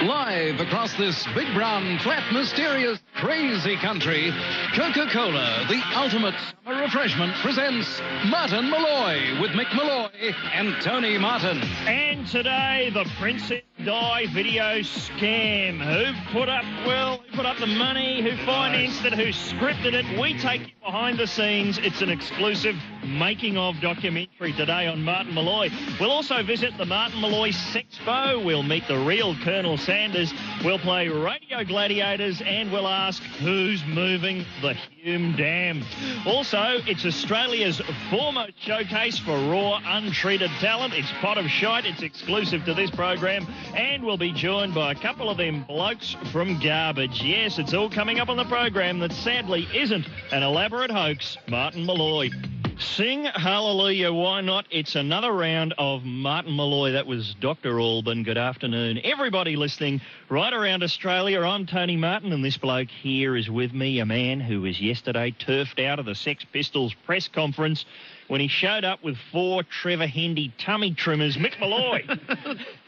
Live across this big, brown, flat, mysterious, crazy country, Coca-Cola, the ultimate summer refreshment, presents Martin Molloy with Mick Molloy and Tony Martin. And today, the Princess Di video scam. Who put up the money? Who financed it? Who scripted it? We take you behind the scenes. It's an exclusive making-of documentary today on Martin Molloy. We'll also visit the Martin Molloy Sexpo. We'll meet the real Colonel Sanders. We'll play Radio Gladiators, and we'll ask who's moving the Hume Dam. Also, it's Australia's foremost showcase for raw, untreated talent. It's Pot of Shite. It's exclusive to this program. And we'll be joined by a couple of them blokes from Garbage. Yes, it's all coming up on the program that sadly isn't an elaborate hoax. Martin Molloy. Sing hallelujah, why not? It's another round of Martin Molloy. That was Dr. Alban. Good afternoon. Everybody listening right around Australia, I'm Tony Martin, and this bloke here is with me, a man who was yesterday turfed out of the Sex Pistols press conference when he showed up with 4 Trevor Hendy tummy trimmers. Mick Molloy.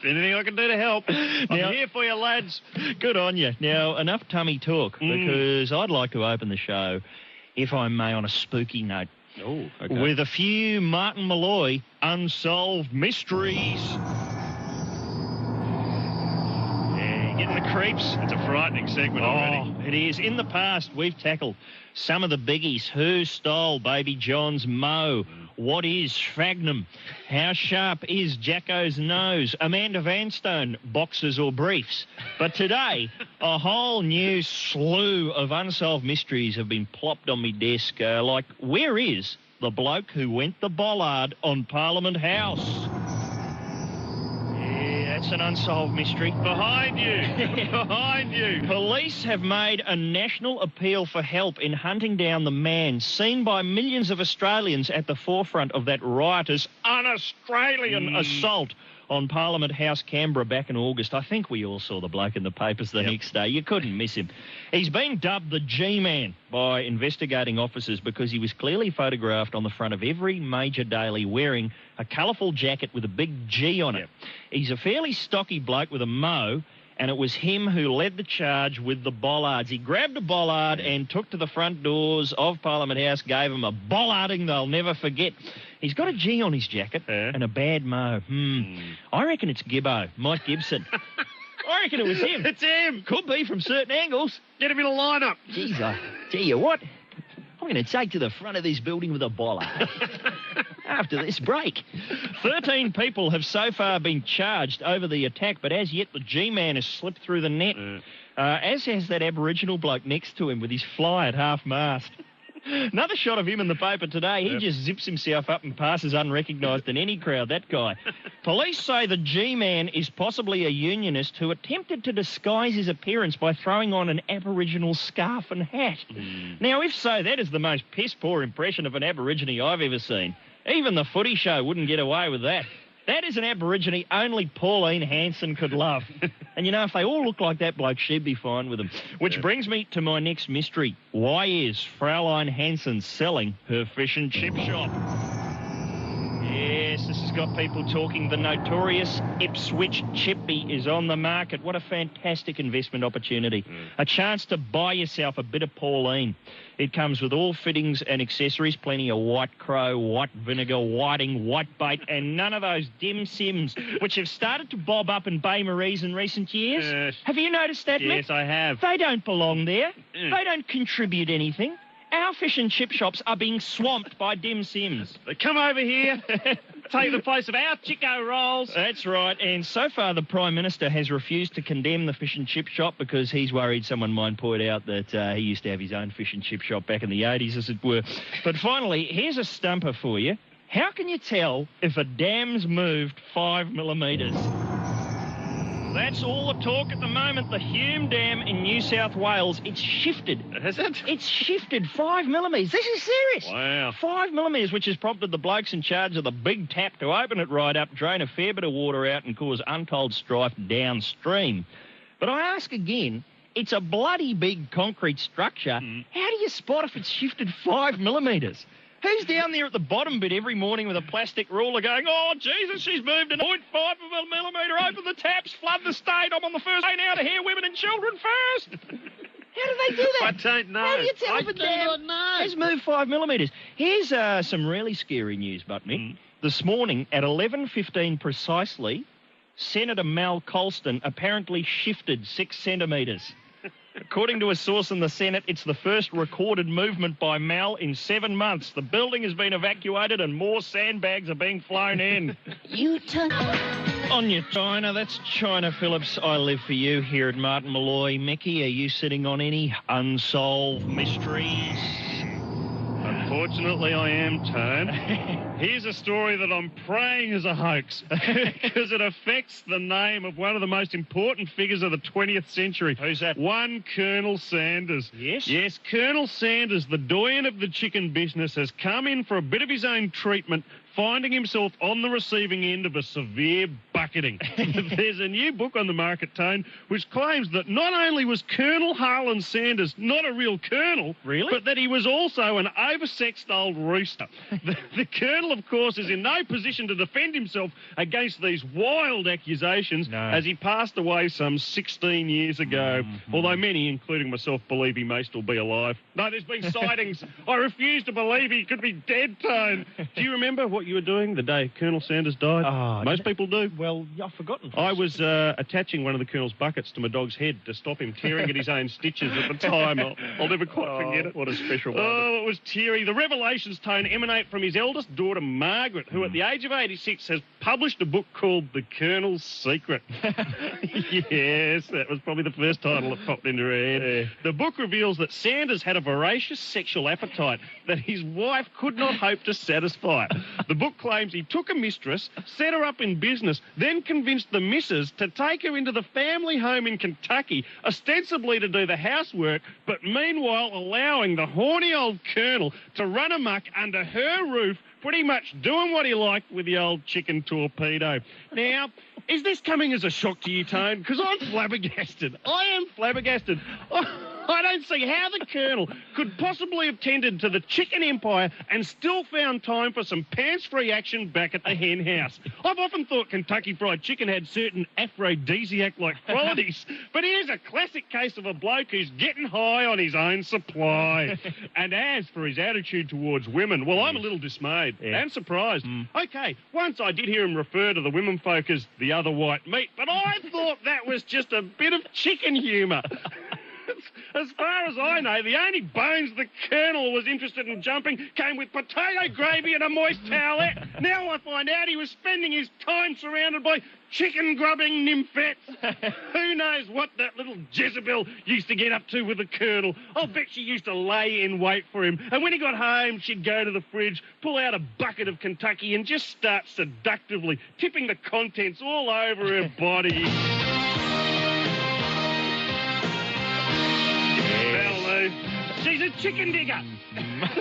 Anything I can do to help. I'm here for you, lads. Good on you. Now, enough tummy talk, because I'd like to open the show, if I may, on a spooky note. Oh, okay. With a few Martin Molloy unsolved mysteries. Yeah, getting the creeps. It's a frightening segment already. It is. In the past, we've tackled some of the biggies. Who stole Baby John's Mo? What is sphagnum? How sharp is Jacko's nose? Amanda Vanstone, boxers or briefs? But today, a whole new slew of unsolved mysteries have been plopped on me desk. Like, where is the bloke who went the bollard on Parliament House? That's an unsolved mystery. Behind you. Behind you. Police have made a national appeal for help in hunting down the man seen by millions of Australians at the forefront of that riotous, un-Australian assault on Parliament House, Canberra, back in August. I think we all saw the bloke in the papers the next day. You couldn't miss him. He's been dubbed the G-Man by investigating officers because he was clearly photographed on the front of every major daily wearing a colourful jacket with a big G on it. He's a fairly stocky bloke with a mo, and it was him who led the charge with the bollards. He grabbed a bollard and took to the front doors of Parliament House, gave them a bollarding they'll never forget. He's got a G on his jacket and a bad mo. I reckon it's Gibbo, Mike Gibson. I reckon it was him. It's him. Could be from certain angles. Get him in a lineup. Jeez, I tell you what, I'm going to take to the front of this building with a bollard after this break. 13 people have so far been charged over the attack, but as yet the G-Man has slipped through the net, as has that Aboriginal bloke next to him with his fly at half-mast. Another shot of him in the paper today. He just zips himself up and passes unrecognised in any crowd, that guy. Police say the G-Man is possibly a unionist who attempted to disguise his appearance by throwing on an Aboriginal scarf and hat. Now, if so, that is the most piss-poor impression of an Aborigine I've ever seen. Even the Footy Show wouldn't get away with that. That is an Aborigine only Pauline Hanson could love. And, you know, if they all look like that bloke, she'd be fine with them. Which brings me to my next mystery. Why is Fraulein Hanson selling her fish and chip shop? Yes, this has got people talking. The notorious Ipswich Chippy is on the market. What a fantastic investment opportunity. A chance to buy yourself a bit of Pauline. It comes with all fittings and accessories, plenty of white crow, white vinegar, whiting, white bait, and none of those dim sims, which have started to bob up in Bay Marie's in recent years. Yes. Have you noticed that, Mick? Yes, I have. They don't belong there. They don't contribute anything. Our fish and chip shops are being swamped by dim sims. They come over here, take the place of our Chico rolls. That's right. And so far, the Prime Minister has refused to condemn the fish and chip shop because he's worried someone might point out that he used to have his own fish and chip shop back in the 80s, as it were. But finally, here's a stumper for you. How can you tell if a dam's moved 5 millimetres? That's all the talk at the moment. The Hume Dam in New South Wales, it's shifted. Has it? It's shifted 5 millimetres. This is serious. Wow. 5 millimetres, which has prompted the blokes in charge of the big tap to open it right up, drain a fair bit of water out and cause untold strife downstream. But I ask again, it's a bloody big concrete structure. How do you spot if it's shifted 5 millimetres? Who's down there at the bottom bit every morning with a plastic ruler going, oh, Jesus, she's moved a 0.5 of a millimetre. Open the taps, flood the state. I'm on the first day now to hear women and children first. How do they do that? I don't know. How do you tell if a dam has moved 5 millimetres? Here's some really scary news, Butnick. This morning at 11:15 precisely, Senator Mal Colston apparently shifted 6 centimetres. According to a source in the Senate, it's the first recorded movement by Mal in 7 months. The building has been evacuated and more sandbags are being flown in. On your China, that's China Phillips. I live for you here at Martin Molloy. Mickey, are you sitting on any unsolved mysteries? Unfortunately, I am, Tone. Here's a story that I'm praying is a hoax because it affects the name of one of the most important figures of the 20th century. Who's that? One Colonel Sanders. Yes? Yes, Colonel Sanders, the doyen of the chicken business, has come in for a bit of his own treatment, finding himself on the receiving end of a severe bucketing. There's a new book on the market, Tone, which claims that not only was Colonel Harlan Sanders not a real colonel, Really? but that he was also an oversexed old rooster. The colonel, of course, is in no position to defend himself against these wild accusations, as he passed away some 16 years ago, although many, including myself, believe he may still be alive. No, there's been sightings. I refuse to believe he could be dead, Tone. Do you remember what you were doing the day Colonel Sanders died? Most people do. Well, I've forgotten. I was attaching one of the Colonel's buckets to my dog's head to stop him tearing at his own stitches at the time. I'll never quite forget it. What a special one. Oh, it was teary. The revelations, Tone, emanate from his eldest daughter, Margaret, who at the age of 86 has published a book called The Colonel's Secret. Yes, that was probably the first title that popped into her head. The book reveals that Sanders had a voracious sexual appetite that his wife could not hope to satisfy. The book claims he took a mistress, set her up in business, then convinced the missus to take her into the family home in Kentucky, ostensibly to do the housework, but meanwhile allowing the horny old colonel to run amok under her roof, pretty much doing what he liked with the old chicken torpedo. Now, is this coming as a shock to you, Tone? Because I'm flabbergasted. I am flabbergasted. I don't see how the colonel could possibly have tended to the chicken empire and still found time for some pants-free action back at the hen house. I've often thought Kentucky Fried Chicken had certain aphrodisiac-like qualities, but here's a classic case of a bloke who's getting high on his own supply. And as for his attitude towards women, well, I'm a little dismayed and surprised. OK, once I did hear him refer to the women folk as the other white meat, but I thought that was just a bit of chicken humour. As far as I know, the only bones the colonel was interested in jumping came with potato gravy and a moist towelette. Now I find out he was spending his time surrounded by chicken-grubbing nymphets. Who knows what that little Jezebel used to get up to with the colonel. I'll bet she used to lay in wait for him. And when he got home, she'd go to the fridge, pull out a bucket of Kentucky and just start seductively tipping the contents all over her body. She's a chicken digger.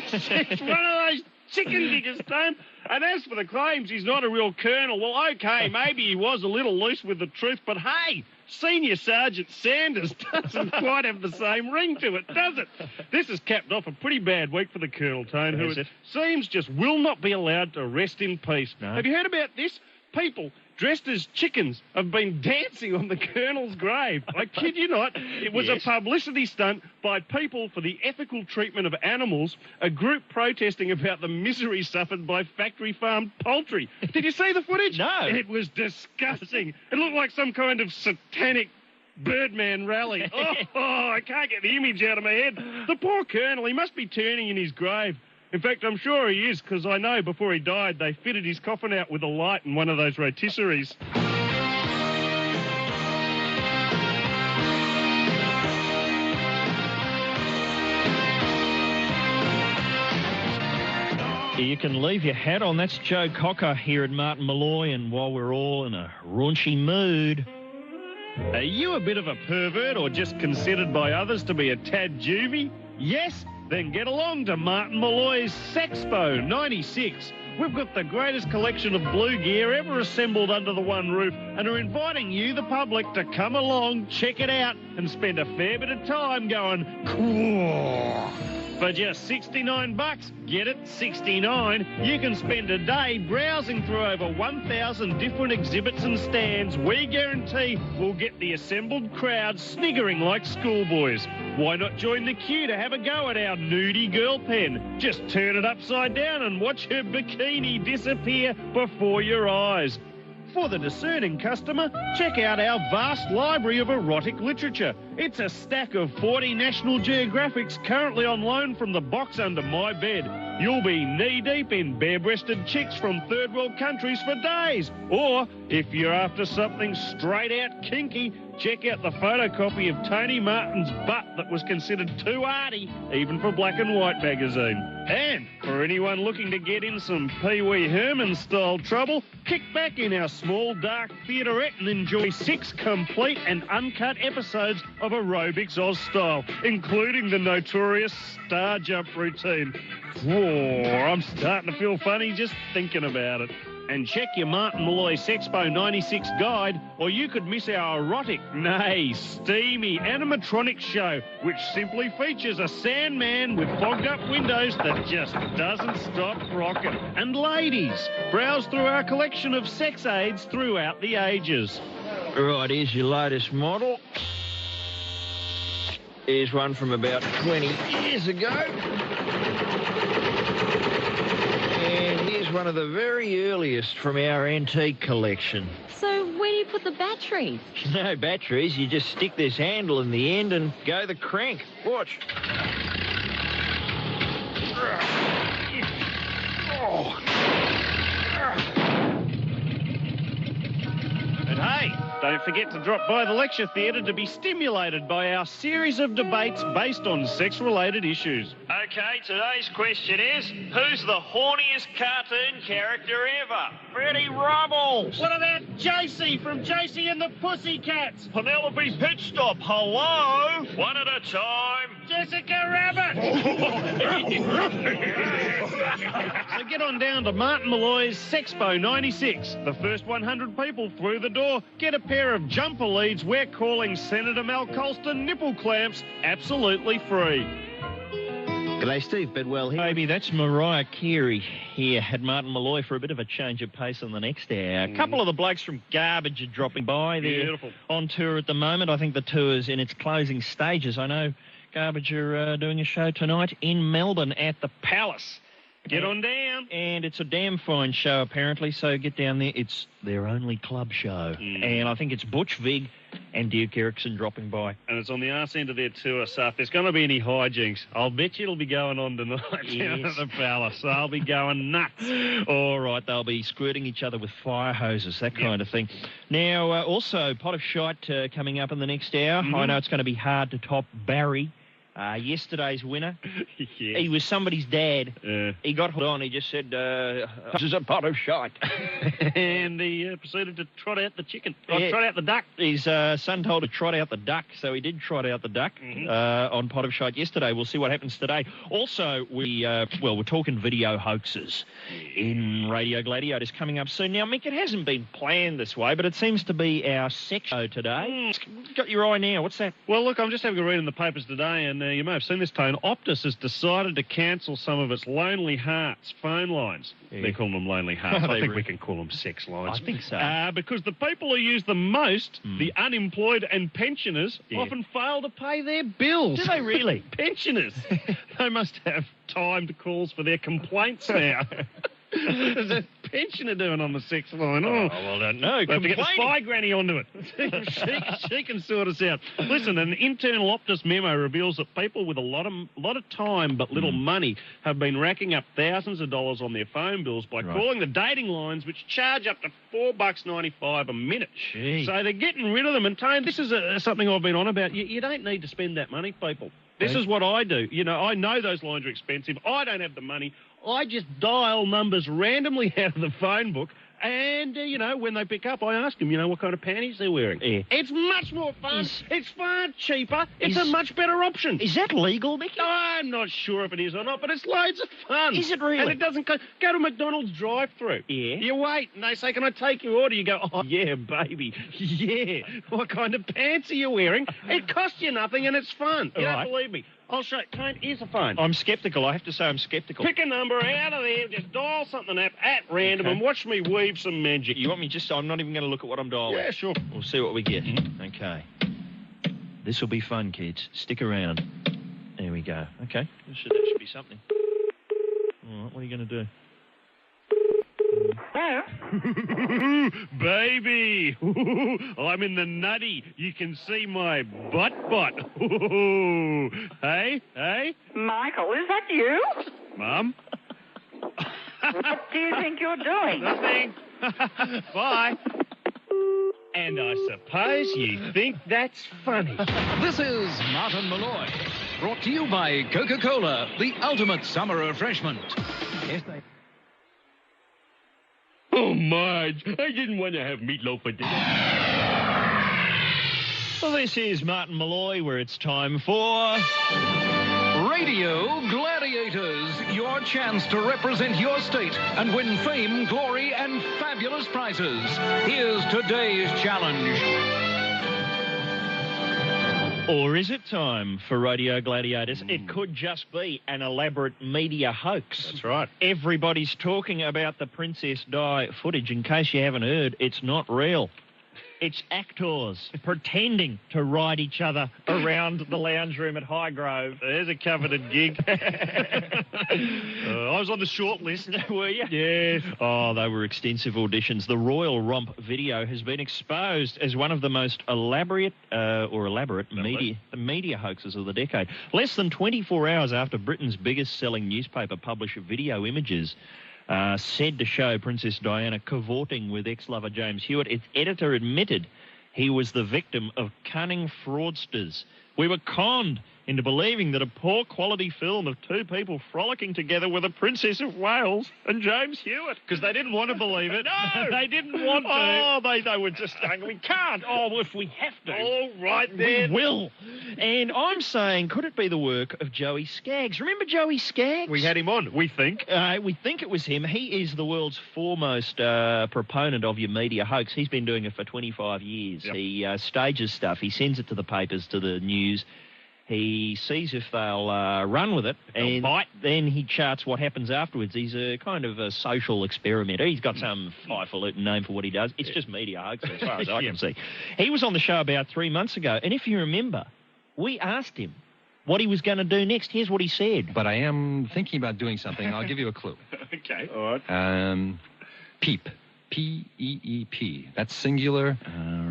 She's one of those chicken diggers, Tom. And as for the claims he's not a real colonel, well, OK, maybe he was a little loose with the truth, but hey, Senior Sergeant Sanders doesn't quite have the same ring to it, does it? This has capped off a pretty bad week for the colonel, Tone, who it seems just will not be allowed to rest in peace. No. Have you heard about this? People dressed as chickens have been dancing on the colonel's grave. I kid you not. It was a publicity stunt by People for the Ethical Treatment of Animals, a group protesting about the misery suffered by factory-farmed poultry. Did you see the footage? No. It was disgusting. It looked like some kind of satanic Birdman rally. I can't get the image out of my head. The poor colonel, he must be turning in his grave. In fact, I'm sure he is, because I know before he died, they fitted his coffin out with a light and one of those rotisseries. You can leave your hat on. That's Joe Cocker here at Martin Molloy, and while we're all in a raunchy mood... Are you a bit of a pervert or just considered by others to be a tad juvie? Yes? Then get along to Martin Molloy's Sexpo 96. We've got the greatest collection of blue gear ever assembled under the one roof and are inviting you, the public, to come along, check it out and spend a fair bit of time going, cool. For just 69 bucks, get it, 69, you can spend a day browsing through over 1,000 different exhibits and stands we guarantee will get the assembled crowd sniggering like schoolboys. Why not join the queue to have a go at our nudie girl pen? Just turn it upside down and watch her bikini disappear before your eyes. For the discerning customer, check out our vast library of erotic literature. It's a stack of 40 National Geographics currently on loan from the box under my bed. You'll be knee-deep in bare-breasted chicks from third world countries for days. Or, if you're after something straight-out kinky, check out the photocopy of Tony Martin's butt that was considered too arty, even for Black and White magazine. And for anyone looking to get in some Pee Wee Herman-style trouble, kick back in our small, dark theaterette and enjoy 6 complete and uncut episodes of Aerobics Oz style, including the notorious star jump routine. Whoa, I'm starting to feel funny just thinking about it. And check your Martin Molloy Sexpo 96 guide, or you could miss our erotic, nay, steamy animatronic show, which simply features a Sandman with fogged up windows that just doesn't stop rocking. And ladies, browse through our collection of sex aids throughout the ages. Right, here's your latest model. Here's one from about 20 years ago. And here's one of the very earliest from our antique collection. So where do you put the batteries? No batteries, you just stick this handle in the end and go the crank. Watch. And hey, don't forget to drop by the lecture theatre to be stimulated by our series of debates based on sex-related issues. Okay, today's question is, who's the horniest cartoon character ever? Freddie Rubble. What about JC from JC and the Pussycats? Penelope Pitstop, hello? One at a time. Jessica Rabbit! So get on down to Martin Molloy's Sexpo 96. The first 100 people through the door get a pair of jumper leads we're calling Senator Mal Colston nipple clamps absolutely free. G'day, Steve Bedwell here. Baby, that's Mariah Carey here at Martin Molloy for a bit of a change of pace on the next hour. A couple of the blokes from Garbage are dropping by. They're Beautiful. on tour at the moment. I think the tour's in its closing stages. I know Garbage are doing a show tonight in Melbourne at the Palace. Get on down. And it's a damn fine show, apparently, so get down there. It's their only club show. And I think it's Butch, Vig and Duke Erikson dropping by. And it's on the arse end of their tour, so if there's going to be any hijinks, I'll bet you it'll be going on tonight down at the Palace. I'll be going nuts. All right, they'll be squirting each other with fire hoses, that kind of thing. Now, also, Pot of Shite coming up in the next hour. I know it's going to be hard to top Barry. Yesterday's winner. Yeah. He was somebody's dad. He got on. He just said, this is a pot of shite. And he proceeded to trot out the chicken. Trot out the duck. His son told him to trot out the duck, so he did trot out the duck on Pot of Shite yesterday. We'll see what happens today. Also, we're talking video hoaxes in Radio Gladiators coming up soon. Now, Mick, it hasn't been planned this way, but it seems to be our sex show today. Got your eye now. What's that? Well, look, I'm just having a read in the papers today, and you may have seen this, Tone. Optus has decided to cancel some of its Lonely Hearts phone lines. Yeah. They're calling them Lonely Hearts. I think we can call them sex lines. I think so. Because the people who use them most, the unemployed and pensioners, often fail to pay their bills. Do they really? Pensioners. They must have timed calls for their complaints now. What is that pensioner doing on the sex line? Well, I don't know. We'll have to get the spy granny onto it. she can sort us out. Listen, an internal Optus memo reveals that people with a lot of time but little money have been racking up thousands of dollars on their phone bills by calling the dating lines, which charge up to $4.95 a minute. Gee. So they're getting rid of them. And, Tone, this is something I've been on about. You don't need to spend that money, people. This is what I do. You know, I know those lines are expensive. I don't have the money. I just dial numbers randomly out of the phone book, and, when they pick up, I ask them, what kind of panties they're wearing. Yeah. It's much more fun. It's far cheaper. It's a much better option. Is that legal, Mickey? I'm not sure if it is or not, but it's loads of fun. Is it really? And it doesn't go to McDonald's drive-thru. Yeah. You wait, and they say, can I take your order? You go, oh, yeah, baby. Yeah. What kind of pants are you wearing? It costs you nothing, and it's fun. You don't believe me? I'll show you. Tone, here's the phone. I'm sceptical. I have to say I'm sceptical. Pick a number out of there, just dial something up at random and watch me weave some magic. You want me just... I'm not even going to look at what I'm dialing. Yeah, sure. We'll see what we get. Okay. This will be fun, kids. Stick around. There we go. Okay. That should be something. All right, what are you going to do? Hello? Baby, I'm in the nutty. You can see my butt. Hey? Michael, is that you? Mum? What do you think you're doing? Nothing. Bye. And I suppose you think that's funny. This is Martin Molloy, brought to you by Coca-Cola, the ultimate summer refreshment. Yes, they... Oh, Marge, I didn't want to have meatloaf for dinner. Well, this is Martin Molloy, where it's time for... Radio Gladiators, your chance to represent your state and win fame, glory, and fabulous prizes. Here's today's challenge. Or is it time for Radio Gladiators? It could just be an elaborate media hoax. That's right. Everybody's talking about the Princess Di footage. In case you haven't heard, it's not real. It's actors pretending to ride each other around the lounge room at Highgrove. There's a coveted gig. I was on the short list. Were you? Yes. Oh, they were extensive auditions. The Royal Romp video has been exposed as one of the most elaborate media hoaxes of the decade. Less than 24 hours after Britain's biggest-selling newspaper published video images said to show Princess Diana cavorting with ex-lover James Hewitt, its editor admitted he was the victim of cunning fraudsters. We were conned into believing that a poor-quality film of two people frolicking together with a Princess of Wales and James Hewitt. Because they didn't want to believe it. No! They didn't want to. Oh, they were just saying, we can't. Oh, if we have to. All right, then. We will. And I'm saying, could it be the work of Joey Skaggs? Remember Joey Skaggs? We had him on, we think. We think it was him. He is the world's foremost proponent of your media hoax. He's been doing it for 25 years. Yep. He stages stuff. He sends it to the papers, to the news. He sees if they'll run with it, and then he charts what happens afterwards. He's a kind of a social experimenter. He's got some highfalutin name for what he does. It's just media hoax, as far as I can see. He was on the show about 3 months ago, and if you remember, we asked him what he was going to do next. Here's what he said. But I am thinking about doing something. I'll give you a clue. Okay. All right. Peep. P-E-E-P. That's singular.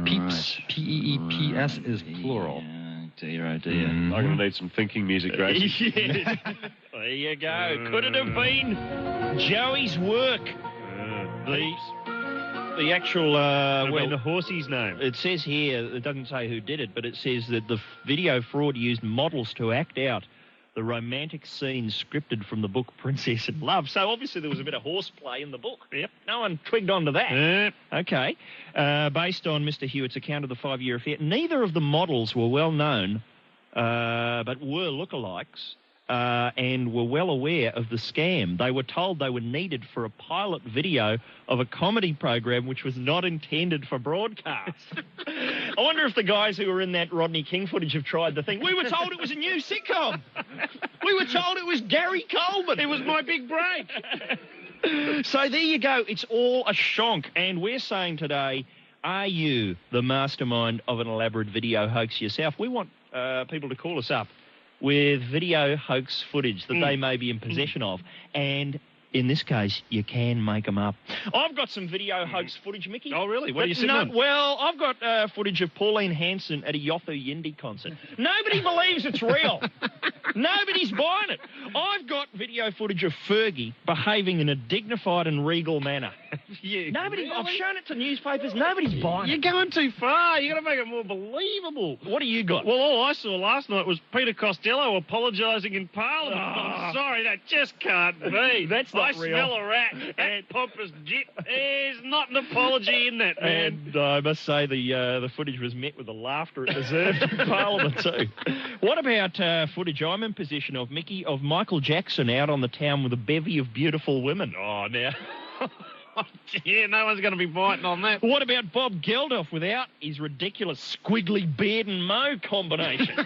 Peeps. Right. P-E-E-P-S is plural. Dear, oh dear. I'm going to need some thinking music, Gracie. Yes. There you go. Could it have been Joey's work? The actual... the horsey's name. It says here, it doesn't say who did it, but it says that the video fraud used models to act out the romantic scenes scripted from the book Princess in Love. So obviously there was a bit of horseplay in the book. Yep. No one twigged onto that. Yep. Okay. Based on Mr. Hewitt's account of the 5-year affair, neither of the models were well known, but were lookalikes, and were well aware of the scam. They were told they were needed for a pilot video of a comedy program which was not intended for broadcast. I wonder if the guys who were in that Rodney King footage have tried the thing. We were told it was a new sitcom. We were told it was Gary Coleman. It was my big break. So there you go. It's all a shonk. And we're saying today, are you the mastermind of an elaborate video hoax yourself? We want people to call us up with video hoax footage that they may be in possession of. And in this case, you can make them up. I've got some video hoax footage, Mickey. Oh, really? What are you sitting on? Well, I've got footage of Pauline Hanson at a Yothu Yindi concert. Nobody believes it's real. Nobody's buying it. I've got video footage of Fergie behaving in a dignified and regal manner. Really? I've shown it to newspapers. Nobody's buying it. You're going too far. You've got to make it more believable. What do you got? Well, all I saw last night was Peter Costello apologising in Parliament. I'm sorry, that just can't be. That's not real. I smell a rat. That pompous jit. There's not an apology in that, man. And I must say the footage was met with the laughter it deserved in Parliament too. What about footage I'm in possession of, Mickey, of Michael Jackson out on the town with a bevy of beautiful women? Oh, now... Yeah, no one's going to be biting on that. What about Bob Geldof without his ridiculous squiggly beard and mo combination?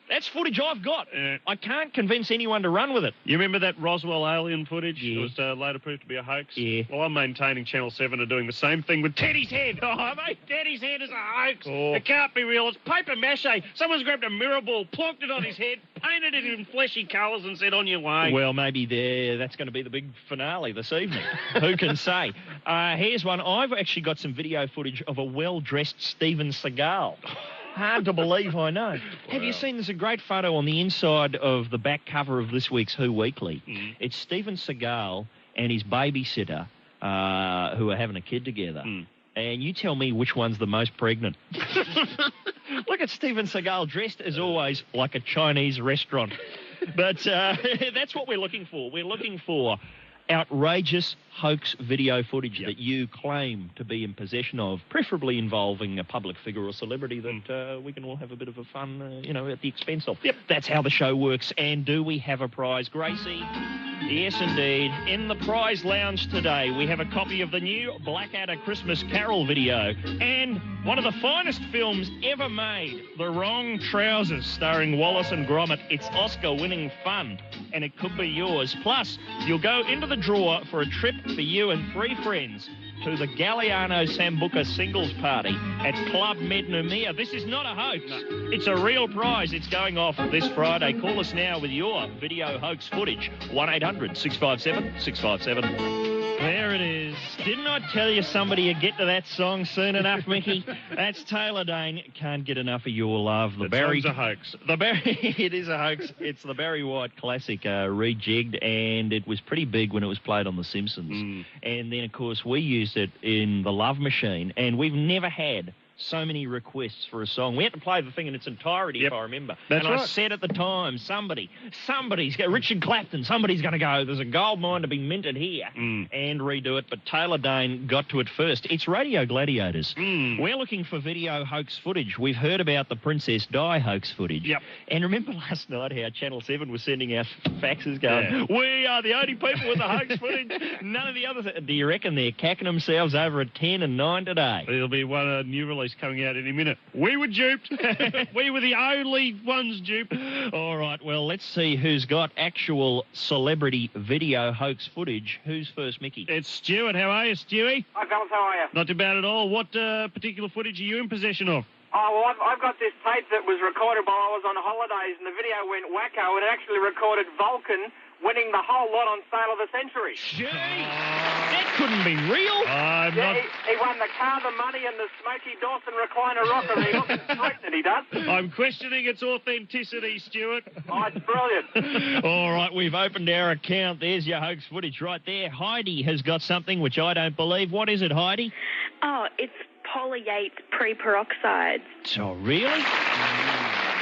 That's footage I've got. I can't convince anyone to run with it. You remember that Roswell alien footage? Yeah. It was later proved to be a hoax? Yeah. Well, I'm maintaining Channel 7 are doing the same thing with Teddy's head. Oh, mate, Teddy's head is a hoax. Oh. It can't be real. It's paper mache. Someone's grabbed a mirror ball, plonked it on his head, painted it in fleshy colours and said, on your way. Well, maybe that's going to be the big finale this evening. Who can say? Here's one. I've actually got some video footage of a well-dressed Steven Seagal. Hard to believe, I know. Wow. Have you seen, there's a great photo on the inside of the back cover of this week's Who Weekly. It's Steven Seagal and his babysitter who are having a kid together. And you tell me which one's the most pregnant. Look at Steven Seagal dressed, as always, like a Chinese restaurant. But that's what we're looking for. We're looking for outrageous hoax video footage that you claim to be in possession of, preferably involving a public figure or celebrity that we can all have a bit of a fun, at the expense of. Yep, that's how the show works. And do we have a prize, Gracie? Yes, indeed. In the prize lounge today, we have a copy of the new Blackadder Christmas Carol video and one of the finest films ever made, The Wrong Trousers, starring Wallace and Gromit. It's Oscar-winning fun, and it could be yours. Plus, you'll go into the draw for a trip for you and 3 friends to the Galliano Sambuca singles party at Club Mednumia. This is not a hoax. No. It's a real prize. It's going off this Friday. Call us now with your video hoax footage. 1-800-657-657. There it is. Didn't I tell you somebody would get to that song soon enough, Mickey? That's Taylor Dane. Can't get enough of your love. That song's a hoax. It is a hoax. It's the Barry White classic, rejigged, and it was pretty big when it was played on The Simpsons. And then, of course, we used it in The Love Machine, and we've never had so many requests for a song. We had to play the thing in its entirety, if I remember. That's right. I said at the time, somebody's Richard Clapton, somebody's going to go, there's a gold mine to be minted here, and redo it. But Taylor Dane got to it first. It's Radio Gladiators. We're looking for video hoax footage. We've heard about the Princess Di hoax footage. Yep. And remember last night how Channel 7 was sending out faxes going, we are the only people with the hoax footage. None of the others. Do you reckon they're cacking themselves over at 10 and 9 today? There'll be one new release coming out any minute. We were duped. We were the only ones duped. All right, well, let's see who's got actual celebrity video hoax footage. Who's first, Mickey? It's Stuart. How are you, Stewie? Hi, fellas, how are you? Not too bad at all. What particular footage are you in possession of? Oh, well, I've got this tape that was recorded while I was on holidays, and the video went wacko, and it actually recorded Vulcan winning the whole lot on Sale of the Century. Gee, that couldn't be real. He won the car, the money, and the Smokey Dawson recliner rocker. He looks straight that he does. I'm questioning its authenticity, Stuart. Oh, it's brilliant. All right, we've opened our account. There's your hoax footage right there. Heidi has got something which I don't believe. What is it, Heidi? Oh, it's polyate pre-peroxides. Oh, really?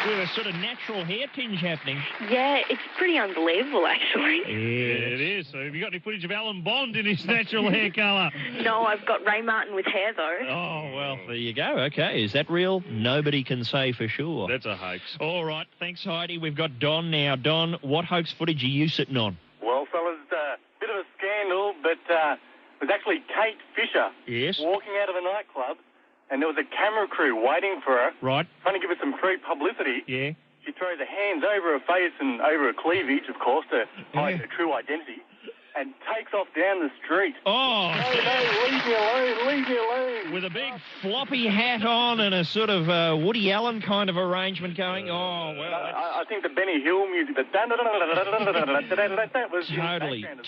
With a sort of natural hair tinge happening. Yeah, it's pretty unbelievable, actually. Yeah, it is. So have you got any footage of Alan Bond in his natural hair colour? No, I've got Ray Martin with hair, though. Oh, well, there you go. Okay, is that real? Nobody can say for sure. That's a hoax. All right, thanks, Heidi. We've got Don now. Don, what hoax footage are you sitting on? Well, fellas, a bit of a scandal, but it was actually Kate Fisher walking out of a nightclub, and there was a camera crew waiting for her, trying to give her some free publicity. Yeah. She throws her hands over her face and over her cleavage, of course, to hide her true identity, and takes off down the street. Oh! No, leave me alone, leave me alone. With a big floppy hat on and a sort of Woody Allen kind of arrangement going. Oh, well, I think the Benny Hill music, that was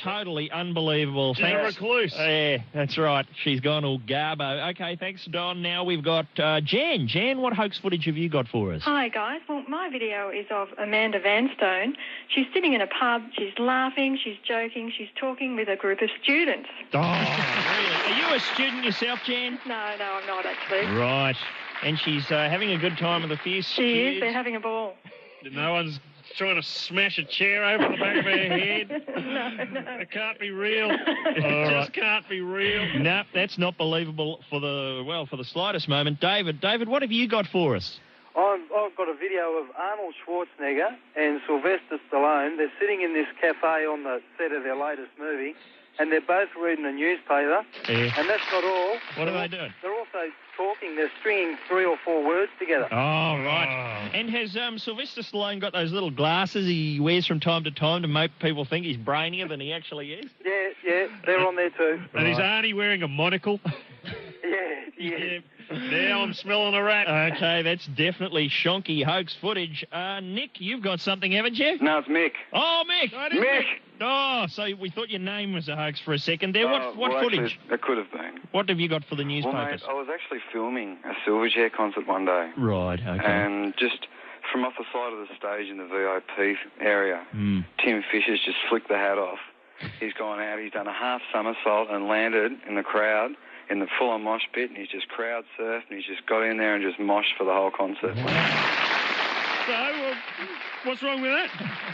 totally unbelievable. She's a recluse. Yeah, that's right. She's gone all garbo. Okay, thanks, Don. Now we've got Jan. Jan, what hoax footage have you got for us? Hi, guys. Well, my video is of Amanda Vanstone. She's sitting in a pub. She's laughing. She's joking. She's talking with a group of students. Oh, really? Are you a student yourself, Jan? No, I'm not, actually. Right. And she's having a good time with the fierce She is. They're having a ball. No one's trying to smash a chair over the back of her head. No. It can't be real. It just can't be real. No, that's not believable for the slightest moment. David, what have you got for us? I've got a video of Arnold Schwarzenegger and Sylvester Stallone. They're sitting in this cafe on the set of their latest movie, and they're both reading a newspaper. Yeah. And that's not all. What are they doing? They're also talking. They're stringing 3 or 4 words together. Oh, right. And has Sylvester Stallone got those little glasses he wears from time to time to make people think he's brainier than he actually is? Yeah, they're on there too. And is Arnie wearing a monocle? Yeah. Now I'm smelling a rat. Okay, that's definitely shonky hoax footage. Nick, you've got something, haven't you? No, it's Mick. Oh, Mick. Mick. Oh, so we thought your name was a hoax for a second there. What well, footage? Actually, it could have been. What have you got for the Well, newspapers? mate, I was actually filming a Silverchair concert one day. Right, okay. And just from off the side of the stage in the VIP area, Tim Fisher's just flicked the hat off. He's gone out, he's done a half somersault and landed in the crowd in the full-on mosh pit, and he's just crowd surfed, and he's just got in there and just moshed for the whole concert. So, what's wrong with that?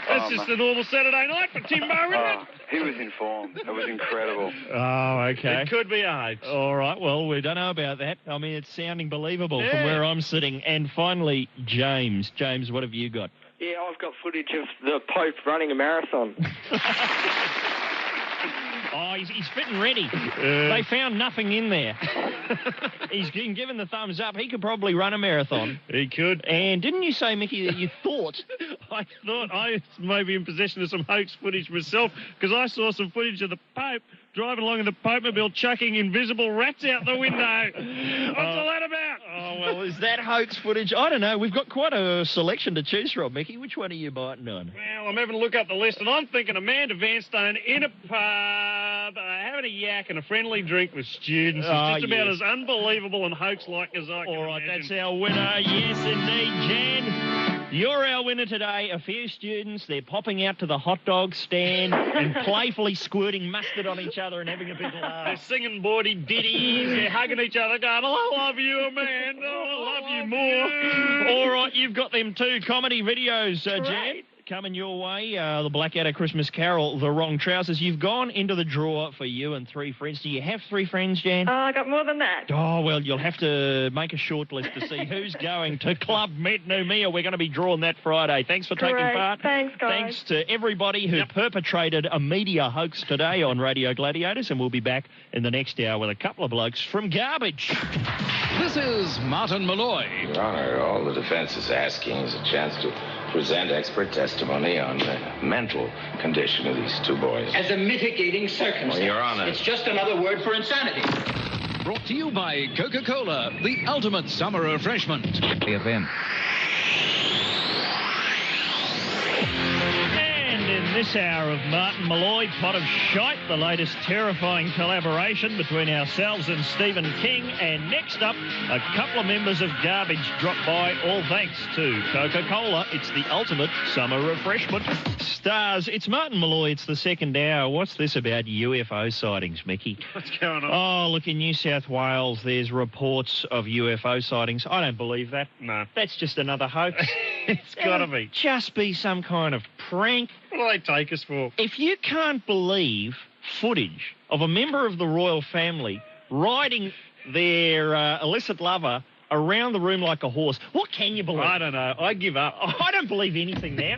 That's just a normal Saturday night for Timbo, isn't it? He was in form. It was incredible. Oh, okay. It could be a hoax. All right, well, we don't know about that. I mean, it's sounding believable from where I'm sitting. And finally, James. James, what have you got? Yeah, I've got footage of the Pope running a marathon. Oh, he's fit and ready. They found nothing in there. He's been given the thumbs up. He could probably run a marathon. He could. And didn't you say, Mickey, that you thought... I thought I may be in possession of some hoax footage myself, because I saw some footage of the Pope driving along in the Pope-mobile chucking invisible rats out the window. What's all that about? Oh, well, is that hoax footage? I don't know. We've got quite a selection to choose from, Mickey. Which one are you biting on? Well, I'm having a look up the list, and I'm thinking Amanda Vanstone in a pub, having a yak and a friendly drink with students. It's just about as unbelievable and hoax-like as I can All right, imagine. that's our winner. Yes, indeed, Jan. You're our winner today. A few students, they're popping out to the hot dog stand and playfully squirting mustard on each other and having a big laugh. They're singing bawdy ditties, they're hugging each other, going, I love you, Amanda, I love you more. All right, you've got them two comedy videos, Jan. Coming your way, the Blackadder Christmas Carol, The Wrong Trousers. You've gone into the draw for you and 3 friends. Do you have 3 friends, Jan? Oh, I got more than that. Oh, well, you'll have to make a short list to see who's going to Club Met New Mia. We're going to be drawing that Friday. Thanks for taking part. Thanks, guys. Thanks to everybody who perpetrated a media hoax today on Radio Gladiators, and we'll be back in the next hour with a couple of blokes from Garbage. This is Martin Molloy. Your Honor, all the defense is asking is a chance to present expert testimony on the mental condition of these 2 boys. As a mitigating circumstance. Well, Your Honor. It's just another word for insanity. Brought to you by Coca-Cola, the ultimate summer refreshment. The event. And in this hour of Martin Molloy, Pot of Shite, the latest terrifying collaboration between ourselves and Stephen King. And next up, a couple of members of Garbage drop by, all thanks to Coca-Cola. It's the ultimate summer refreshment. Stars, it's Martin Molloy. It's the second hour. What's this about UFO sightings, Mickey? What's going on? Oh, look, in New South Wales, there's reports of UFO sightings. I don't believe that. No. That's just another hoax. It's got to be. Just be some kind of prank. What do they take us for? If you can't believe footage of a member of the royal family riding their illicit lover around the room like a horse, what can you believe? I don't know. I give up. I don't believe anything now.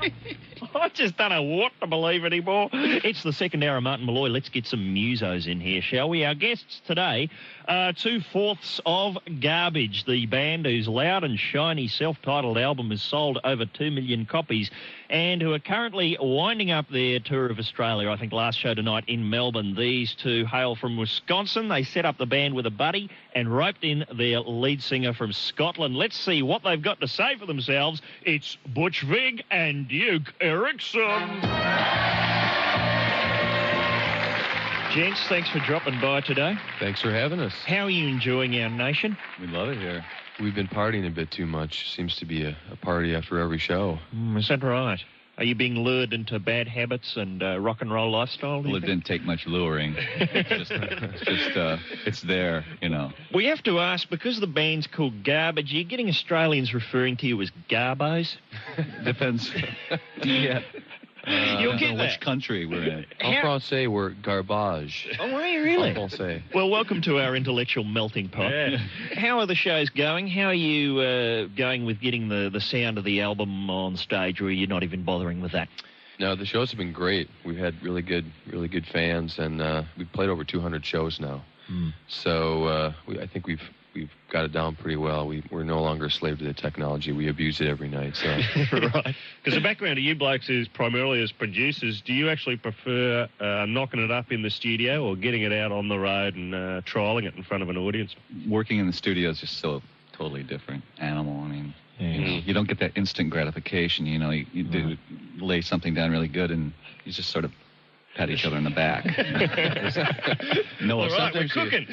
I just don't know what to believe anymore. It's the second hour of Martin Molloy. Let's get some musos in here, shall we? Our guests today are 2/4 of Garbage, the band whose loud and shiny self-titled album has sold over 2 million copies and who are currently winding up their tour of Australia. I think last show tonight in Melbourne. These two hail from Wisconsin. They set up the band with a buddy and roped in their lead singer from Scotland. Let's see what they've got to say for themselves. It's Butch Vig and Duke Erikson. Gents, thanks for dropping by today. Thanks for having us. How are you enjoying our nation? We love it here. We've been partying a bit too much. Seems to be a party after every show. Is that right? Are you being lured into bad habits and rock and roll lifestyle? Well, it didn't take much luring. It's there, you know. We have to ask, because the band's called Garbage, are you getting Australians referring to you as Garbos? Depends. Yeah. You'll get which country we're in. En français, we're garbage. Oh, are you really? En français. Well, welcome to our intellectual melting pot. Yeah. How are the shows going? How are you going with getting the sound of the album on stage, or are you not even bothering with that? No, the shows have been great. We've had really good fans, and we've played over 200 shows now. So I think we've we've got it down pretty well. We're no longer a slave to the technology. We abuse it every night. So. Right. Because the background of you blokes is primarily as producers. Do you actually prefer knocking it up in the studio or getting it out on the road and trialling it in front of an audience? Working in the studio is just so totally different animal. I mean, you don't get that instant gratification. You know, you do lay something down really good, and you just sort of pat each other in the back. No, all right, we're cooking.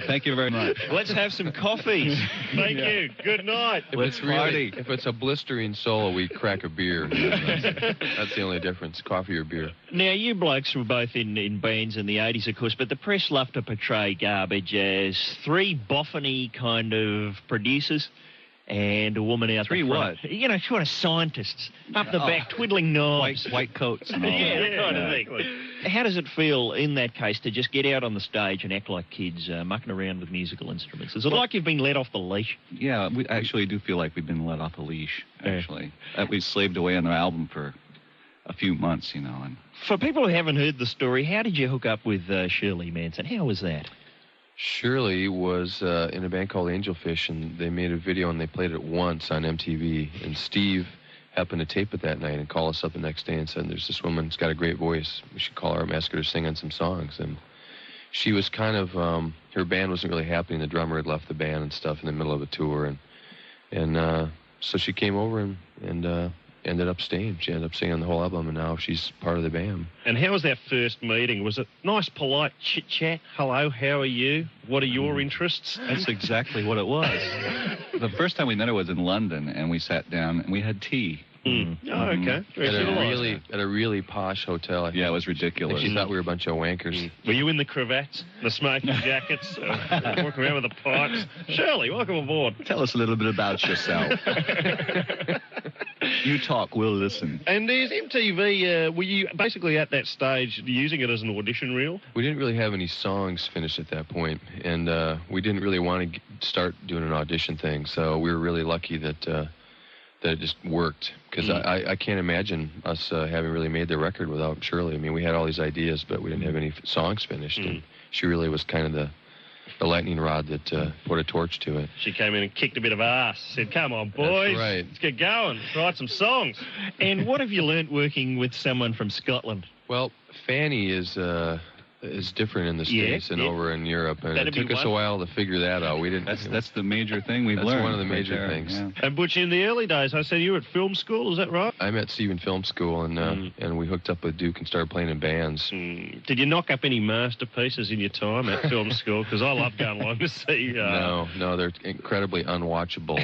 Thank you very much. Let's have some coffees. Thank you. Good night. If it's a blistering solo, we crack a beer. That's the only difference, coffee or beer. Now, you blokes were both in bands in the 80s, of course, but the press love to portray Garbage as three boffiny kind of producers and a woman out Three the front. what? You know, sort of scientists up the back, twiddling knobs. White coats and all Yeah, that. that kind of thing. How does it feel in that case to just get out on the stage and act like kids mucking around with musical instruments? Is it like you've been let off the leash? Yeah, we actually do feel like we've been let off the leash, actually. We slaved away on the album for a few months, you know. And For people who haven't heard the story, how did you hook up with Shirley Manson? How was that? Shirley was in a band called Angelfish, and they made a video and they played it once on MTV. And Steve happened to tape it that night and call us up the next day and said, "There's this woman who's got a great voice. We should call her and ask her to sing on some songs." And she was kind of her band wasn't really happening. The drummer had left the band and stuff in the middle of a tour, and so she came over and ended up staying. She ended up singing the whole album, and now she's part of the band. And how was that first meeting? Was it nice, polite chit-chat? Hello, how are you? What are your interests? that's exactly what it was. The first time we met her was in London, and we sat down and we had tea. Oh, okay. Very civilized. At a really posh hotel. Yeah, it was ridiculous. She thought we were a bunch of wankers. Were you in the cravats, the smoking jackets, walking around with the pipes? Shirley, welcome aboard. Tell us a little bit about yourself. You talk, we'll listen. And is MTV, were you basically at that stage using it as an audition reel? We didn't really have any songs finished at that point, and we didn't really want to start doing an audition thing, so we were really lucky that it just worked, because I can't imagine us having really made the record without Shirley. I mean, we had all these ideas, but we didn't have any songs finished, and she really was kind of the lightning rod that put a torch to it. She came in and kicked a bit of ass, said, "Come on, boys, That's right. Let's get going, write some songs." And what have you learnt working with someone from Scotland? Well, Fanny is different in the States than over in Europe, and it took us a while to figure that out. We didn't. That's the major thing we've learned. That's one of the major things. Yeah. And Butch, in the early days, I said you were at film school, is that right? I met Steve in film school, and we hooked up with Duke and started playing in bands. Did you knock up any masterpieces in your time at film school? Because I love going along to see... No, they're incredibly unwatchable.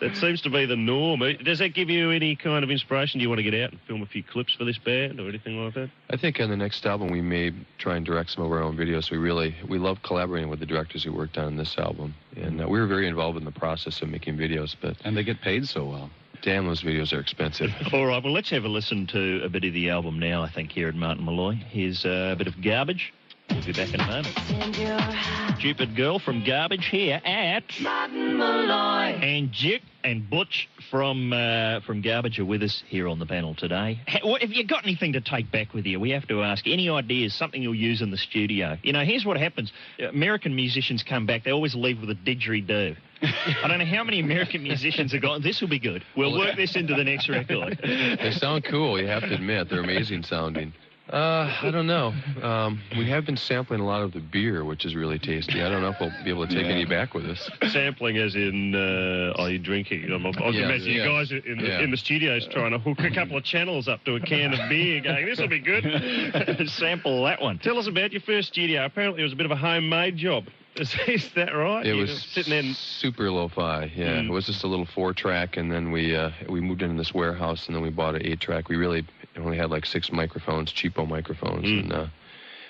That seems to be the norm. Does that give you any kind of inspiration? Do you want to get out and film a few clips for this band or anything like that? I think on the next album we may try and direct some of our own videos. We love collaborating with the directors who worked on this album, and we were very involved in the process of making videos. And they get paid so well. Damn, those videos are expensive. All right, well, let's have a listen to a bit of the album now, I think, here at Martin Molloy. Here's a bit of Garbage. We'll be back in a moment. Stupid Girl from Garbage here at Martin Molloy. And Jick and Butch from Garbage are with us here on the panel today. Have you got anything to take back with you? We have to ask. Any ideas, something you'll use in the studio? You know, here's what happens. American musicians come back, they always leave with a didgeridoo. I don't know how many American musicians have gone, this will be good. We'll work this into the next record. They sound cool, you have to admit. They're amazing sounding. I don't know. We have been sampling a lot of the beer, which is really tasty. I don't know if we'll be able to take any back with us. Sampling as in, are you drinking? I can imagine you guys in the studios trying to hook a couple of channels up to a can of beer going, this will be good. Sample that one. Tell us about your first studio. Apparently it was a bit of a homemade job. Is that right? It was sitting in super lo-fi, yeah. It was just a little 4-track, and then we moved into this warehouse, and then we bought an 8-track. We really only had like 6 microphones, cheapo microphones.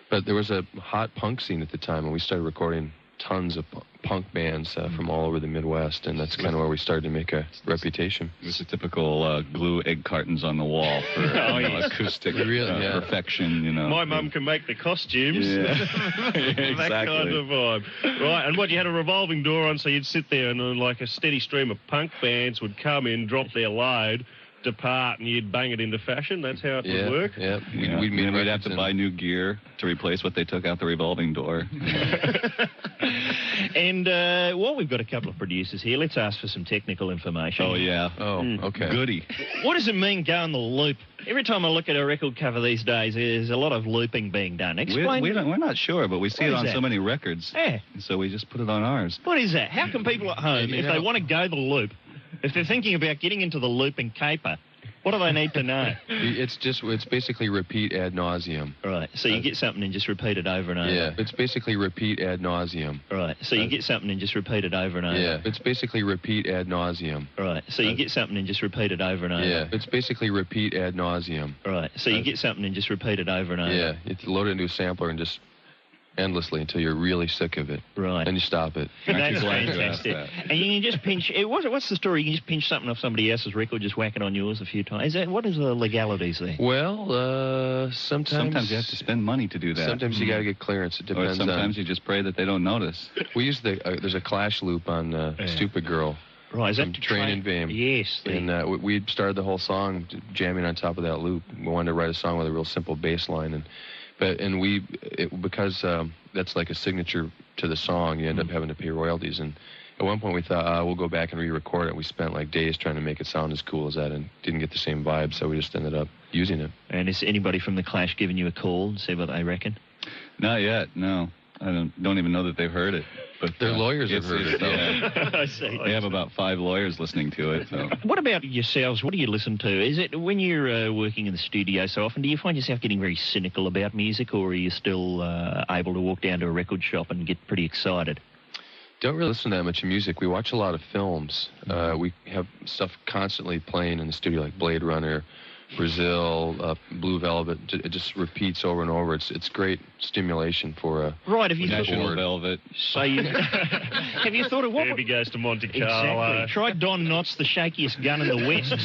But there was a hot punk scene at the time, and we started recording tons of punk bands from all over the Midwest, and that's kind of where we started to make a reputation. It was the typical glue egg cartons on the wall for acoustic perfection, you know. My mum can make the costumes. Yeah. That kind of vibe. Right, and you had a revolving door on, so you'd sit there and like a steady stream of punk bands would come in, drop their load, apart and you'd bang it into fashion. That's how it would work. Yeah, We'd have to buy new gear to replace what they took out the revolving door. And while we've got a couple of producers here, let's ask for some technical information. Oh, yeah. Okay. Goody. What does it mean, go on the loop? Every time I look at a record cover these days, there's a lot of looping being done. Explain. We're not sure, but we see it on so many records. Yeah. So we just put it on ours. What is that? How can people at home, if they want to go the loop, if they're thinking about getting into the looping caper, what do they need to know? It's basically repeat ad nauseum. Right. So you get something and just repeat it over and over. Yeah. It's basically repeat ad nauseum. Right. So you get something and just repeat it over and over. Yeah. It's basically repeat ad nauseum. Right. So you get something and just repeat it over and over. Yeah. It's basically repeat ad nauseum. Right. So you get something and just repeat it over and over. Yeah. You load it into a sampler and just endlessly until you're really sick of it. Right. And you stop it. That's fantastic. And you can just pinch... What's the story? You can just pinch something off somebody else's record, just whack it on yours a few times. What is the legalities there? Well, sometimes you have to spend money to do that. Sometimes you got to get clearance. It depends. Or sometimes you just pray that they don't notice. We use there's a Clash loop on Stupid Girl. Right, is that Train in Vain? Yes. And we started the whole song jamming on top of that loop. We wanted to write a song with a real simple bass line, because that's like a signature to the song, you end up having to pay royalties. And at one point we thought, we'll go back and re-record it. We spent like days trying to make it sound as cool as that and didn't get the same vibe, so we just ended up using it. And is anybody from the Clash giving you a call and see what they reckon? Not yet, no. I don't even know that they've heard it. But their lawyers have heard it, though. Yeah. I see. They have about 5 lawyers listening to it. So. What about yourselves? What do you listen to? Is it when you're working in the studio so often, do you find yourself getting very cynical about music, or are you still able to walk down to a record shop and get pretty excited? Don't really listen to that much music. We watch a lot of films. We have stuff constantly playing in the studio, like Blade Runner, Brazil, Blue Velvet. It just repeats over and over. It's great stimulation for a National Velvet. So have you thought of what? Debbie Goes to Monte Carlo. Exactly. Try Don Knotts, The Shakiest Gun in the West.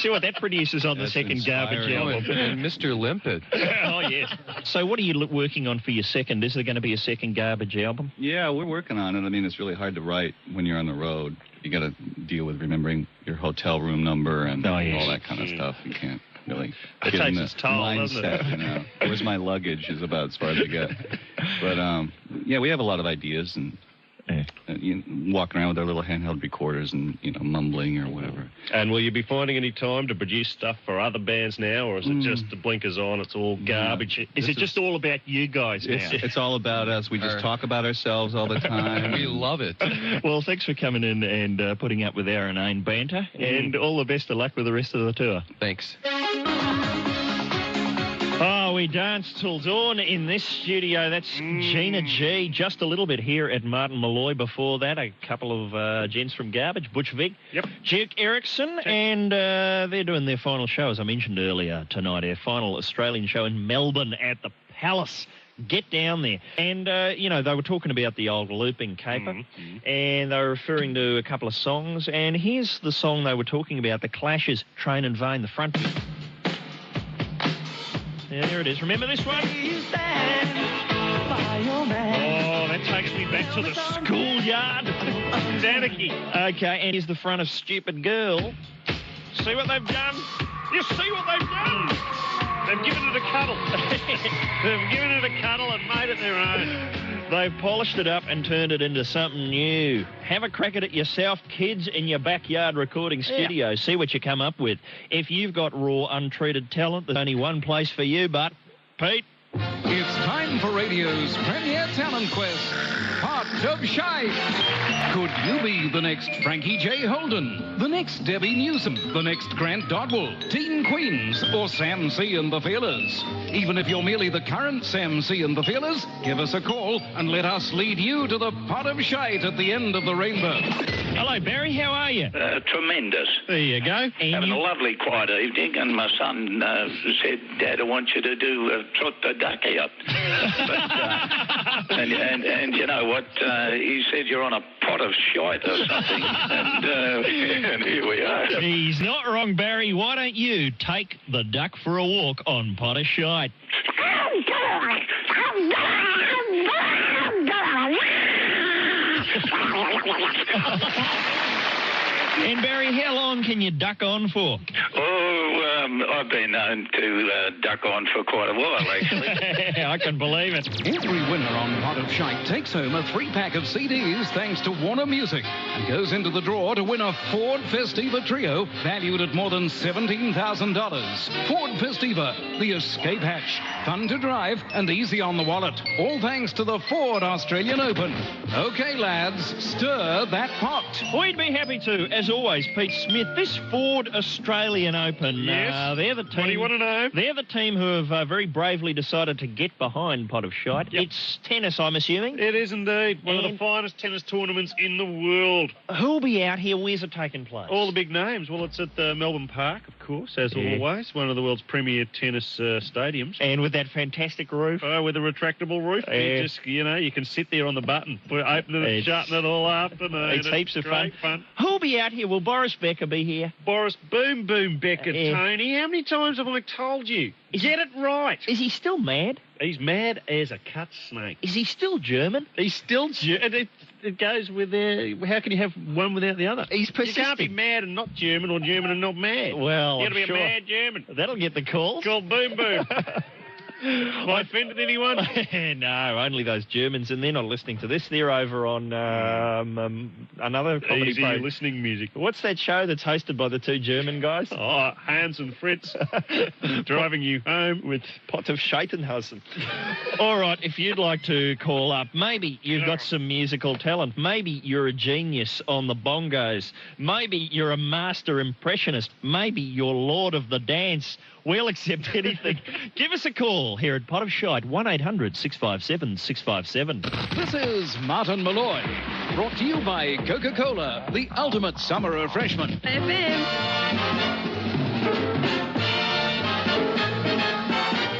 See what that produces on the second garbage album. And Mr. Limpet. Oh yes. So what are you working on for your second? Is there going to be a second garbage album? Yeah, we're working on it. I mean, it's really hard to write when you're on the road. You got to deal with remembering your hotel room number and all that kind of stuff. You can't really it get takes in the its toll, mindset, you know. Where's my luggage is about as far as I get. But, yeah, we have a lot of ideas and walking around with our little handheld recorders and, mumbling or whatever. And will you be finding any time to produce stuff for other bands now, or is it just the blinkers on, it's all garbage? Is it just all about you guys now? It's all about us. We just talk about ourselves all the time. We love it. Well, thanks for coming in and putting up with our inane banter, and all the best of luck with the rest of the tour. Thanks. Oh, we danced till dawn in this studio. That's Gina G. Just a little bit here at Martin Molloy. Before that, a couple of gents from Garbage, Butch Vig, Duke Erikson, and they're doing their final show, as I mentioned earlier tonight, our final Australian show in Melbourne at the Palace. Get down there. And, they were talking about the old looping caper, and they were referring to a couple of songs, and here's the song they were talking about, The Clash's Train in Vain, the front. Yeah, there it is. Remember this one? Oh, that takes me back to the schoolyard. Anarchy. Okay, and here's the front of Stupid Girl. See what they've done? You see what they've done? They've given it a cuddle. They've given it a cuddle and made it their own. They've polished it up and turned it into something new. Have a crack at it yourself, kids, in your backyard recording studio. Yeah. See what you come up with. If you've got raw, untreated talent, there's only one place for you, but Pete. It's time for radio's premier talent quest, Pot of Shite. Could you be the next Frankie J. Holden, the next Debbie Newsom, the next Grant Dodwell, Teen Queens, or Sam C. and the Feelers? Even if you're merely the current Sam C. and the Feelers, give us a call and let us lead you to the Pot of Shite at the end of the rainbow. Hello, Barry. How are you? Tremendous. There you go. Having a lovely quiet evening, and my son said, Dad, I want you to do Trot the Duck out. But, and you know what? He said you're on a pot of shite or something. And here we are. He's not wrong, Barry. Why don't you take the duck for a walk on Pot of Shite? And Barry, how long can you duck on for? I've been known to duck on for quite a while, actually. I can believe it. Every winner on Pot of Shite takes home a 3-pack of CDs thanks to Warner Music and goes into the draw to win a Ford Festiva Trio valued at more than $17,000. Ford Festiva, the escape hatch. Fun to drive and easy on the wallet. All thanks to the Ford Australian Open. Okay, lads, stir that pot. We'd be happy to. As always, Pete Smith, this Ford Australian Open. Yes. They're the team. What do you want to know? They're the team who have very bravely decided to get behind Pot of Shite. Yep. It's tennis, I'm assuming. It is indeed. One of the finest tennis tournaments in the world. Who'll be out here? Where's it taking place? All the big names. Well, it's at the Melbourne Park, of course, as always. One of the world's premier tennis stadiums. And with that fantastic roof. Oh, with a retractable roof. You just, you can sit there on the button. We're opening it, shutting it all afternoon. It's heaps of fun. Who'll be out here? Will Boris Becker be here? Boris Boom Boom Becker, Tony. How many times have I told you? Get it right. Is he still mad? He's mad as a cut snake. Is he still German? He's still German. It goes with how can you have one without the other? He's persistent. You can't be mad and not German or German and not mad. Well, you got to be sure. a mad German. That'll get the calls. Called Boom Boom. Have I offended anyone? No, only those Germans, and they're not listening to this. They're over on another comedy Easy program. listening music. What's that show that's hosted by the two German guys? Oh, Hans and Fritz driving you home with Pot of Scheitenhausen. All right, if you'd like to call up, maybe you've got some musical talent. Maybe you're a genius on the bongos. Maybe you're a master impressionist. Maybe you're Lord of the Dance. We'll accept anything. Give us a call here at Pot of Shite, 1-800-657-657. This is Martin Molloy, brought to you by Coca-Cola, the ultimate summer refreshment. FM.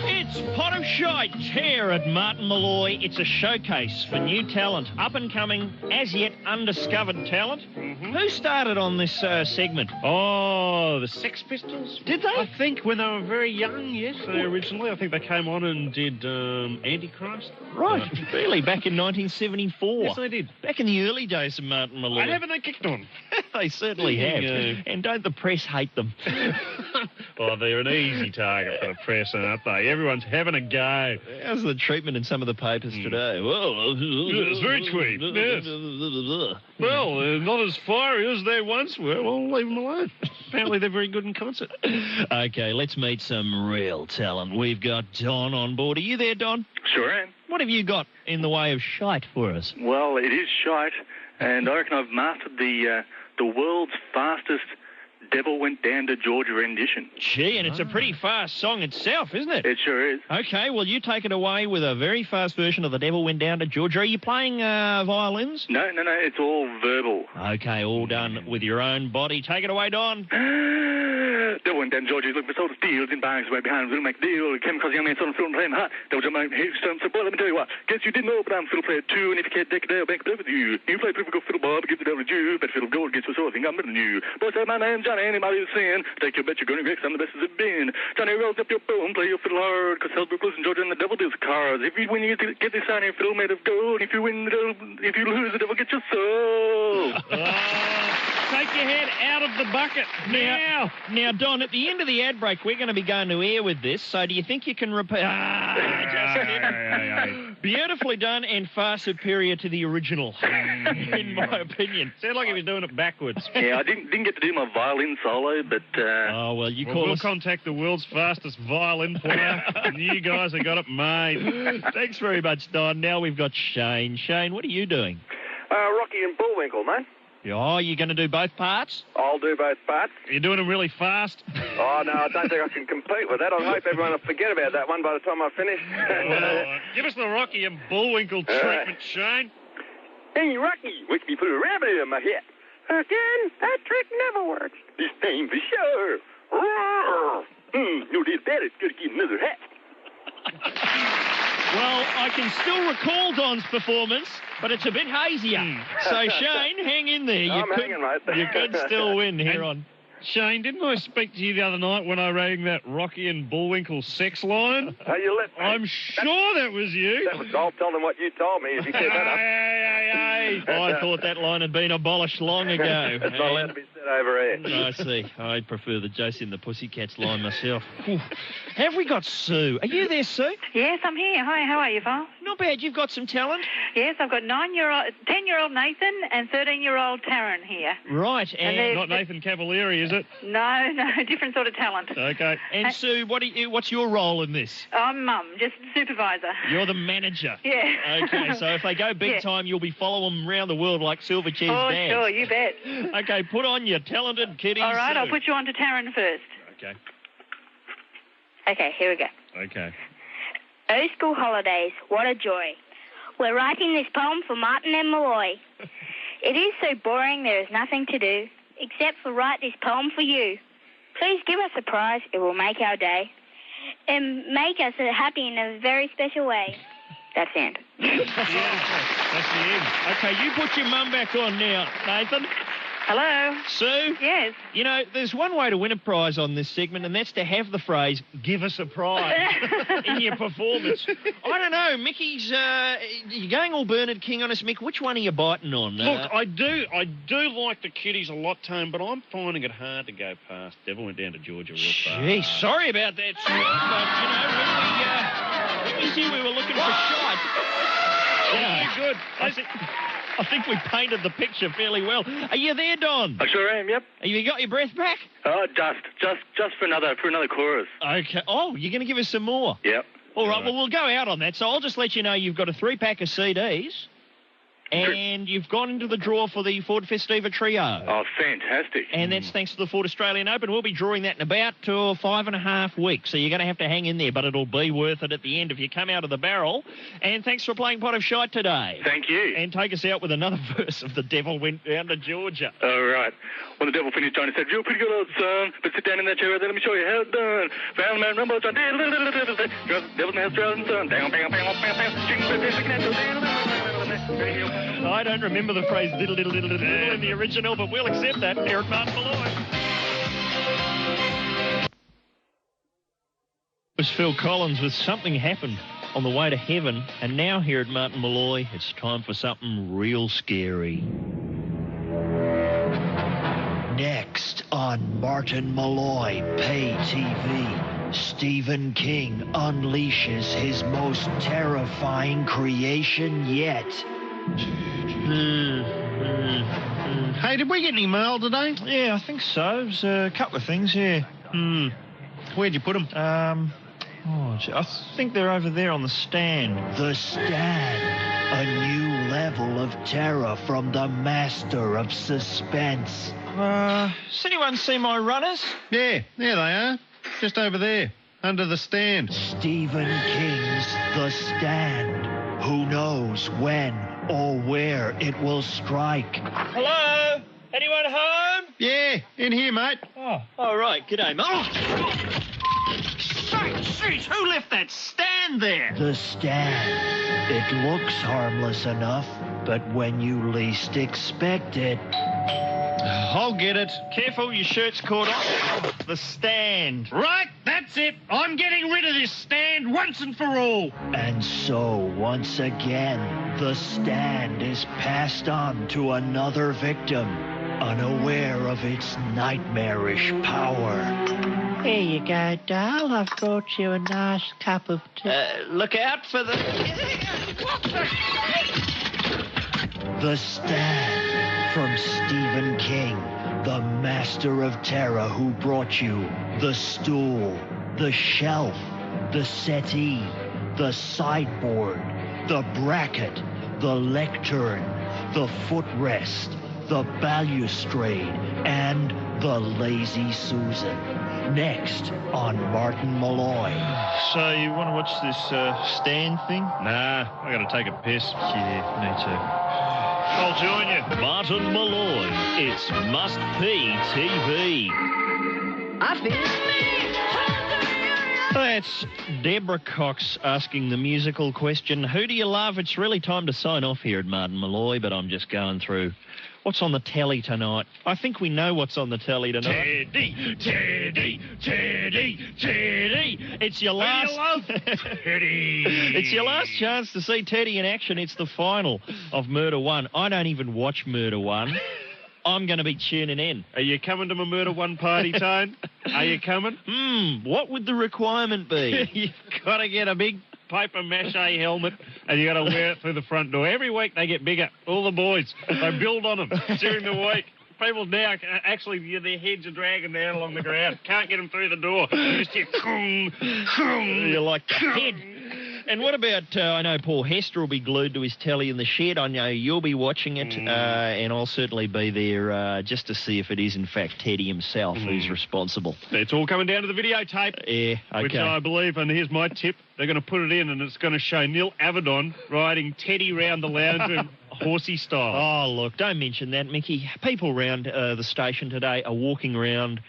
It's Pot of Shite here at Martin Molloy. It's a showcase for new talent, up-and-coming, as yet undiscovered talent. Who started on this segment? Oh, the Sex Pistols. Did they? I think when they were very young, yes, originally. I think they came on and did Antichrist. Right, really, back in 1974. Yes, they did. Back in the early days of Martin Molloy. And haven't they kicked on? They certainly have. And don't the press hate them? Oh, they're an easy target for the press, aren't they? Everyone's having a go. How's the treatment in some of the papers today? Well, it's very tweet. Yes. Well, not as fiery as they once were. Well, leave them alone. Apparently they're very good in concert. Okay, let's meet some real talent. We've got Don on board. Are you there, Don? Sure am. What have you got in the way of shite for us? Well, it is shite, and I reckon I've mastered the world's fastest Devil Went Down to Georgia rendition. Gee, and it's a pretty fast song itself, isn't it? It sure is. Okay, well, you take it away with a very fast version of The Devil Went Down to Georgia. Are you playing violins? No, it's all verbal. Okay, all done with your own body. Take it away, Don. Devil went down to Georgia, looking for soda steals in bags way behind him, little make deal. Came across a young man, saw him feeling playing hot. Devil jumped out and hit him, so boy, let me tell you what. Guess you didn't know, but I'm a fiddle player too, and if you can't take it down, bank it up with you. You play pretty good fiddle, Bob, give the devil a Jew. Bet fiddle gold gets you so I think I'm better than you. Boy, say my name's Johnny, anybody who's sin. Take your bet you're going to Rex, I'm the best as it's been. Johnny rolls up your boom, play your fiddle hard, cause Hellbrook lives in Georgia and the devil deals cards. If you win, you get this sign your fiddle made of gold. If you win, if you lose, the devil gets your soul. Take your head out of the bucket now, Don, at the end of the ad break, we're going to be going to air with this, so do you think you can repeat? Beautifully done and far superior to the original, in my opinion. Sounded like he was doing it backwards. Yeah, I didn't get to do my violin solo, but... oh, well, we'll contact the world's fastest violin player, and you guys have got it made. Thanks very much, Don. Now we've got Shane. Shane, what are you doing? Rocky and Bullwinkle, mate. Oh, you're going to do both parts? I'll do both parts. You're doing them really fast? Oh, no, I don't think I can compete with that. I hope everyone will forget about that one by the time I finish. Give us the Rocky and Bullwinkle treatment, Shane. Hey, Rocky, watch me put a rabbit in my hat. Again, that trick never works. This time for sure. You did better. Gotta get another hat. Well, I can still recall Don's performance, but it's a bit hazier. So, Shane, hang in there. I'm hanging, mate. You could still win here on. Shane, didn't I speak to you the other night when I rang that Rocky and Bullwinkle sex line? You let me. I'm sure that was you. I'll tell them what you told me if you said that up. I thought that line had been abolished long ago. It's not allowed to be said. over here. I see. I prefer the Josie and the Pussycats line myself. Have we got Sue? Are you there, Sue? Yes, I'm here. Hi, how are you, Val? Not bad. You've got some talent. Yes, I've got 10-year-old Nathan and 13-year-old Taryn here. Right, and Not Nathan Cavalieri, is it? No, different sort of talent. Okay. And Sue, what's your role in this? I'm mum, just supervisor. You're the manager. Yeah. Okay, so if they go big time, you'll be following them around the world like Silverchair's dad. Sure, you bet. Okay, put on your talented kitty. All right, Sue. I'll put you on to Taryn first. Okay. Okay, here we go. Okay. Oh, school holidays, what a joy. We're writing this poem for Martin and Molloy. It is so boring there is nothing to do except for write this poem for you. Please give us a prize, it will make our day and make us happy in a very special way. That's the end. That's the end. Okay, you put your mum back on now, Nathan. Hello? Sue? Yes. You know, there's one way to win a prize on this segment, and that's to have the phrase, give us a prize, in your performance. I don't know, Mickey's, you're going all Bernard King on us, Mick. Which one are you biting on? Look, I do like the kitties a lot, Tone, but I'm finding it hard to go past. Devil went down to Georgia real fast. Gee, sorry about that, Sue. But, when we said we were looking for shite... Yeah, good. I think we painted the picture fairly well. Are you there, Don? I sure am, yep. Have you got your breath back? Just for another chorus. Okay. Oh, you're going to give us some more? Yep. All right, well, we'll go out on that. So I'll just let you know you've got a 3-pack of CDs. And you've gone into the draw for the Ford Festiva Trio. Oh, fantastic. And that's thanks to the Ford Australian Open. We'll be drawing that in about 5.5 weeks. So you're going to hang in there, but it'll be worth it at the end if you come out of the barrel. And thanks for playing Pot of Shite today. Thank you. And take us out with another verse of The Devil Went Down to Georgia. All right. When the devil finished Johnny said, "You're pretty good, old son, but sit down in that chair and let me show you how it's done." Found man rumble, John, devil man's drowning son. I don't remember the phrase diddle diddle diddle diddle in the original, but we'll accept that. Eric Martin Molloy. It was Phil Collins with Something Happened on the way to heaven, and now here at Martin Molloy, it's time for something real scary. Next on Martin Molloy Pay TV, Stephen King unleashes his most terrifying creation yet. Hey, did we get any mail today? Yeah, I think so. There's a couple of things, yeah. Where'd you put them? I think they're over there on the stand. The Stand, a new level of terror from the master of suspense. Has anyone seen my runners? Yeah, there they are. Just over there, under the stand. Stephen King's The Stand. Who knows when or where it will strike? Hello? Anyone home? Yeah, in here, mate. Oh, all right. G'day, mate. Oh. Jeez, who left that stand there? The Stand. It looks harmless enough, but when you least expect it... I'll get it. Careful, your shirt's caught off. The Stand. Right, that's it. I'm getting rid of this stand once and for all. And so, once again, the Stand is passed on to another victim, unaware of its nightmarish power. Here you go, doll. I've brought you a nice cup of tea. Look out for the... The Stand, from Stephen King, the master of terror who brought you the stool, the shelf, the settee, the sideboard, the bracket, the lectern, the footrest, the balustrade, and the Lazy Susan. Next on Martin Molloy. So you want to watch this stand thing? Nah, I gotta take a piss. Yeah, me too. I'll join you. Martin Molloy. It's Must Pee TV. That's Deborah Cox asking the musical question, who do you love? It's really time to sign off here at Martin Molloy, but I'm just going through what's on the telly tonight. I think we know what's on the telly tonight. Teddy. It's your last... Teddy. It's your last chance to see Teddy in action. It's the final of Murder 1. I don't even watch Murder 1. I'm going to be tuning in. Are you coming to my Murder One party, Tone? Are you coming? What would the requirement be? You've got to get a big paper mache helmet and you got to wear it through the front door. Every week they get bigger. All the boys, they build on them during the week. People now, actually, their heads are dragging down along the ground. Can't get them through the door. You just hear, kung, kung. You like the head. And what about, I know Paul Hester will be glued to his telly in the shed. I know you'll be watching it, and I'll certainly be there just to see if it is, in fact, Teddy himself who's responsible. It's all coming down to the videotape. Yeah, okay. Which I believe, and here's my tip, they're going to put it in and it's going to show Neil Avedon riding Teddy round the lounge room horsey style. Oh, look, don't mention that, Mickey. People round the station today are walking around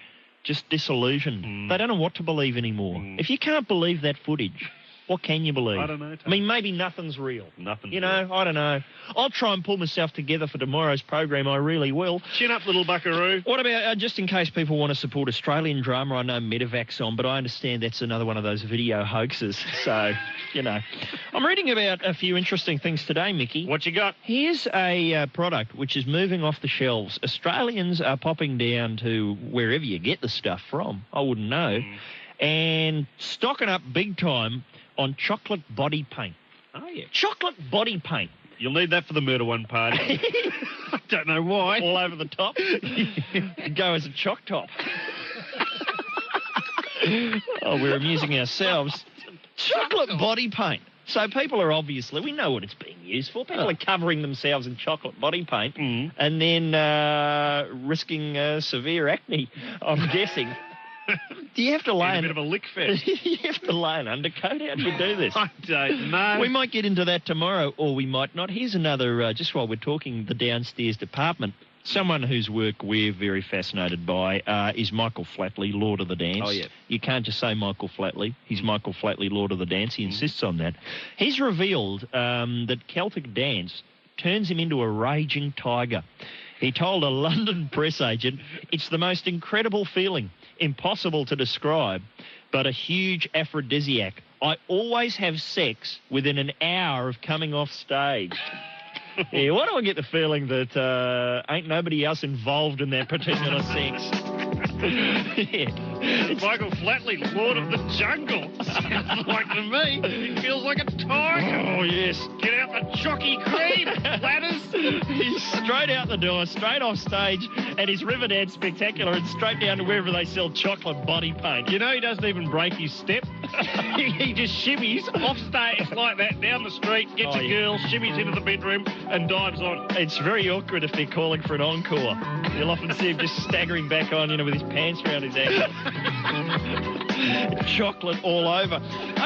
just disillusioned. They don't know what to believe anymore. If you can't believe that footage, what can you believe? I don't know, Tom. I mean, maybe nothing's real. Nothing's real. I don't know. I'll try and pull myself together for tomorrow's program. I really will. Chin up, little buckaroo. What about, just in case people want to support Australian drama, I know Medivac's on, but I understand that's another one of those video hoaxes. So, I'm reading about a few interesting things today, Mickey. What you got? Here's a product which is moving off the shelves. Australians are popping down to wherever you get the stuff from. I wouldn't know. And stocking up big time on chocolate body paint. Oh, yeah. Chocolate body paint. You'll need that for the Murder One party. I don't know why. All over the top. Go as a choc top. Oh, we're amusing ourselves. Chocolate body paint. So people are obviously, we know what it's being used for. People are covering themselves in chocolate body paint and then risking severe acne, I'm guessing. Do you have to lay a bit of a lick fest? You have to lay an undercoat? How do you do this? I don't know. We might get into that tomorrow, or we might not. Here's another, just while we're talking, the downstairs department. Someone whose work we're very fascinated by is Michael Flatley, Lord of the Dance. Oh, yeah. You can't just say Michael Flatley. He's Michael Flatley, Lord of the Dance. He insists on that. He's revealed that Celtic dance turns him into a raging tiger. He told a London press agent, "It's the most incredible feeling, impossible to describe, but a huge aphrodisiac. I always have sex within an hour of coming off stage." Yeah, why do I get the feeling that ain't nobody else involved in that particular sex? It's Michael Flatley, Lord of the Jungle. Sounds like to me. He feels like a tiger. Oh, yes. Get out the jockey cream, ladders. He's straight out the door, straight off stage, and his river dance spectacular, and straight down to wherever they sell chocolate body paint. You know he doesn't even break his step. He just shimmies off stage like that, down the street, gets a girl, shimmies into the bedroom, and dives on. It's very awkward if they're calling for an encore. You'll often see him just staggering back on, with his pants around his ankle. Chocolate all over.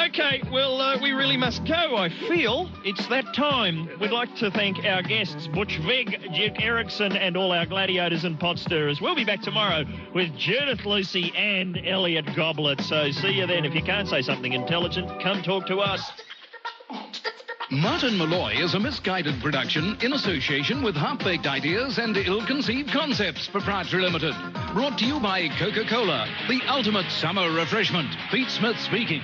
Okay, well, we really must go, I feel. It's that time. We'd like to thank our guests, Butch Vig, Duke Erikson, and all our gladiators and pot stirrers. We'll be back tomorrow with Judith Lucy and Elliot Goblet. So see you then. If you can't say something intelligent, come talk to us. Martin Molloy is a misguided production in association with half-baked ideas and ill-conceived concepts, Proprietary Limited. Brought to you by Coca-Cola, the ultimate summer refreshment. Pete Smith speaking.